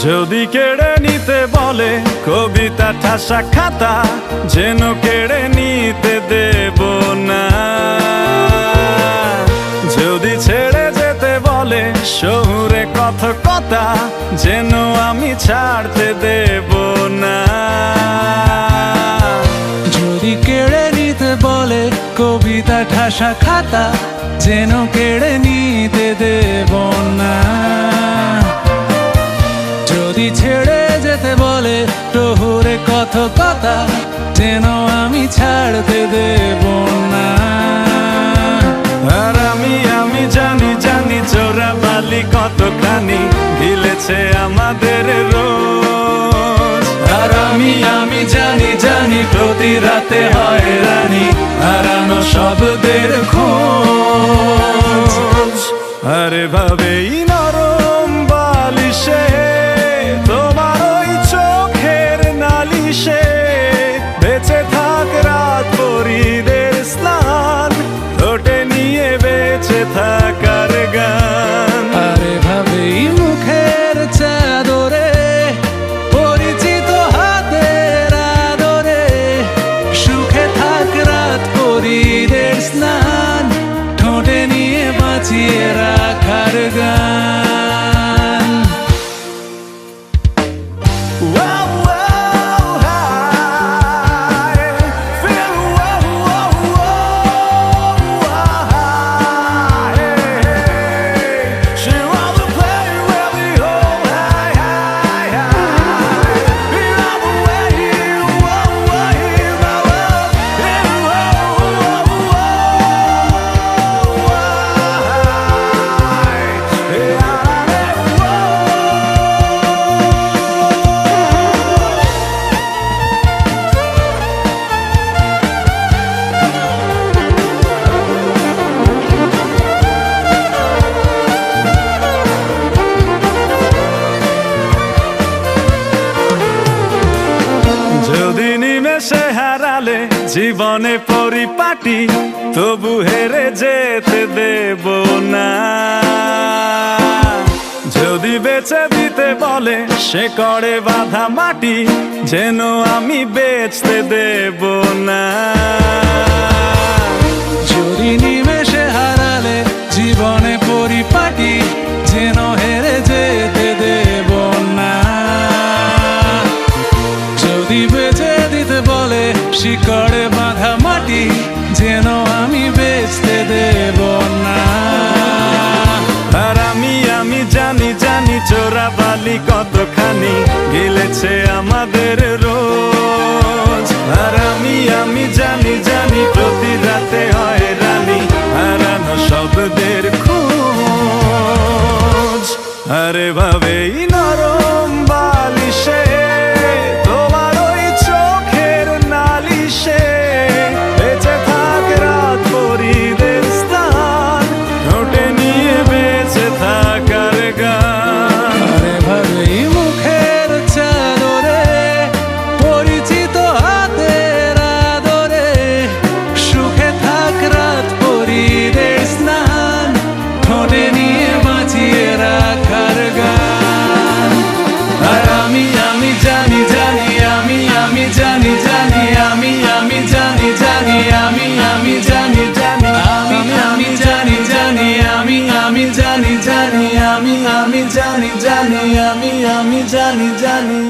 যদি কেড়ে নিতে বলে কবিতা ঠাসা খাতা, যেন কেড়ে নিতে দেব না। যদি ছেড়ে যেতে বলে শহুরে কথকতা, যেন আমি ছাড়তে দেব না। যদি কেড়ে নিতে বলে কবিতা ঠাসা খাতা, যেন কেড়ে নিতে দেব না। যদি ছেড়ে যেতে বলে শহুরে কথকতা, যেন আমি ছাড়তে দেব না। আর আমি জানি জানি চোরা বালি কতখানি গিলেছে আমাদের রোজ। আর আমি জানি জানি প্রতি রাতে হয় রানী হারানো শব্দের খোঁজ। আরে ভাবেই নরম বালিশে তোমার ওই চোখের নালিশে বেঁচে থাক রাত পরিদের স্নান, ঠোঁটে নিয়ে বেঁচে থাকার গান। আরে ভাবেই মুখের চাদরে পরিচিত হাতের আদরে সুখে থাক রাত পরিদের স্নান, ঠোঁটে নিয়ে বাঁচিয়ে রাখার গান। যদি নিমেষে হারালে জীবনে পরিপাটি, তবু হেরে যেতে দেব না। যদি বেচে দিতে বলে সে করে বাঁধা মাটি, যেন আমি বেচতে দেব না। যদি নিমেষে হারালে জীবনে পরিপাটি, যেন হেরে যেতে দেব না। যদি বেচে দিতে বলে শিকড়ে বাঁধা মাটি, যেন আমি বেচতে দেব না। আর আমি জানি জানি চোরা বালি কতখানি গিলেছে আমাদের রোজ। আর আমি জানি জানি প্রতি রাতে হয় রানী হারানো শব্দের খোঁজ। আরে ভাবেই নরম বালিশে তোমার ওই চোখের নালিশে বেঁচে থাক রাত পরিদের স্থান, ঠোঁটে নিয়ে বেঁচে থাকার গান। আরে ভাবেই মুখের চাদরে পরিচিত হাতের আদরে সুখে থাক রাত পরিদের স্নান, ঠোঁটে নিয়ে বাঁচিয়ে রাখার গান। আর আমি জানি জানি আমি জানি জানি আমি জানি জানি আমি জানি জানি আমি জানি জানি আমি জানি জানি আমি জানি জানি আমি জানি জানি।